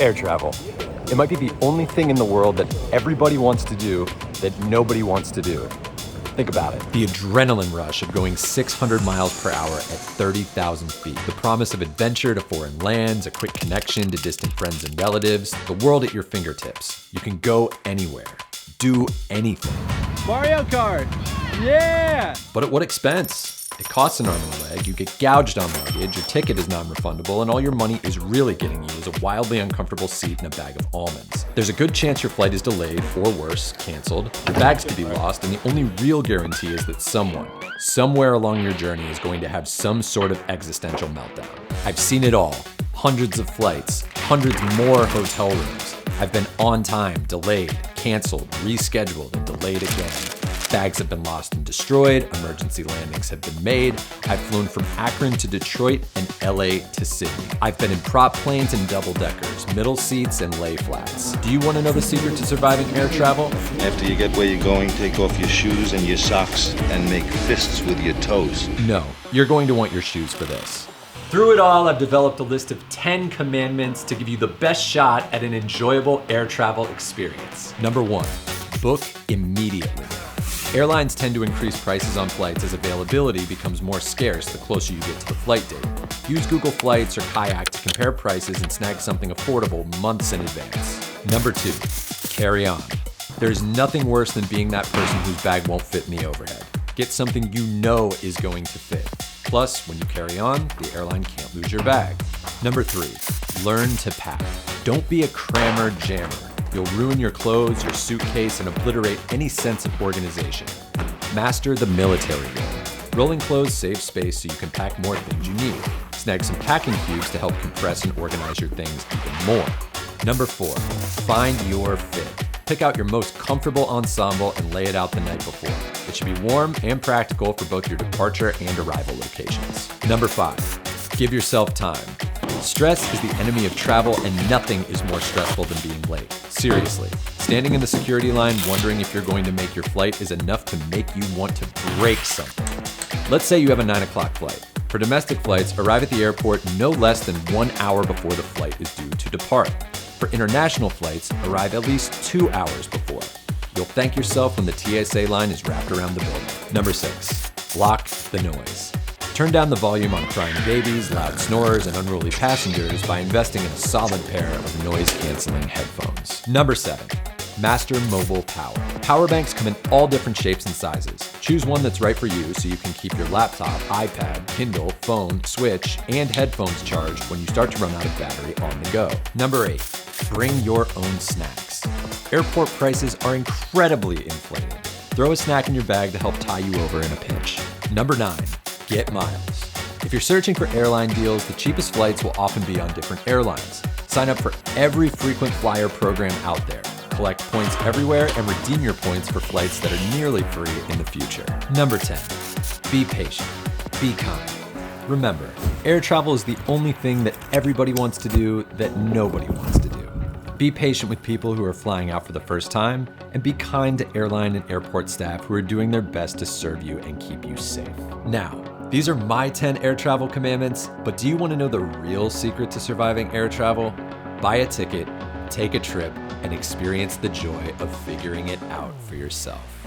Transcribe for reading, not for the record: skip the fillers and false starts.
air travel. It might be the only thing in the world that everybody wants to do that nobody wants to do. Think about it. The adrenaline rush of going 600 miles per hour at 30,000 feet. The promise of adventure to foreign lands, a quick connection to distant friends and relatives, the world at your fingertips. You can go anywhere, do anything. Mario Kart! Yeah! But at what expense? It costs an arm and a leg, you get gouged on luggage, your ticket is non-refundable, and all your money is really getting you is a wildly uncomfortable seat and a bag of almonds. There's a good chance your flight is delayed, or worse, canceled. Your bags could be lost, and the only real guarantee is that someone, somewhere along your journey is going to have some sort of existential meltdown. I've seen it all. Hundreds of flights, hundreds more hotel rooms. I've been on time, delayed, canceled, rescheduled, and delayed again. Bags have been lost and destroyed, emergency landings have been made. I've flown from Akron to Detroit and LA to Sydney. I've been in prop planes and double deckers, middle seats and lay flats. Do you want to know the secret to surviving air travel? After you get where you're going, take off your shoes and your socks and make fists with your toes. No, you're going to want your shoes for this. Through it all, I've developed a list of 10 commandments to give you the best shot at an enjoyable air travel experience. Number 1, book immediately. Airlines tend to increase prices on flights as availability becomes more scarce the closer you get to the flight date. Use Google Flights or Kayak to compare prices and snag something affordable months in advance. Number 2, carry on. There's nothing worse than being that person whose bag won't fit in the overhead. Get something you know is going to fit. Plus, when you carry on, the airline can't lose your bag. Number 3, learn to pack. Don't be a crammer jammer. You'll ruin your clothes, your suitcase, and obliterate any sense of organization. Master the military roll. Rolling clothes saves space so you can pack more things you need. Snag some packing cubes to help compress and organize your things even more. Number 4, find your fit. Pick out your most comfortable ensemble and lay it out the night before. It should be warm and practical for both your departure and arrival locations. Number 5, give yourself time. Stress is the enemy of travel, and nothing is more stressful than being late. Seriously, standing in the security line wondering if you're going to make your flight is enough to make you want to break something. Let's say you have a 9 o'clock flight. For domestic flights, arrive at the airport no less than 1 hour before the flight is due to depart. For international flights, arrive at least 2 hours before. You'll thank yourself when the TSA line is wrapped around the building. Number 6, block the noise. Turn down the volume on crying babies, loud snorers, and unruly passengers by investing in a solid pair of noise-canceling headphones. Number 7, master mobile power. Power banks come in all different shapes and sizes. Choose one that's right for you so you can keep your laptop, iPad, Kindle, phone, Switch, and headphones charged when you start to run out of battery on the go. Number 8, bring your own snacks. Airport prices are incredibly inflated. Throw a snack in your bag to help tie you over in a pinch. Number 9, get miles. If you're searching for airline deals, the cheapest flights will often be on different airlines. Sign up for every frequent flyer program out there. Collect points everywhere and redeem your points for flights that are nearly free in the future. Number 10, be patient, be kind. Remember, air travel is the only thing that everybody wants to do that nobody wants to do. Be patient with people who are flying out for the first time, and be kind to airline and airport staff who are doing their best to serve you and keep you safe. Now, these are my 10 air travel commandments, but do you want to know the real secret to surviving air travel? Buy a ticket, take a trip, and experience the joy of figuring it out for yourself.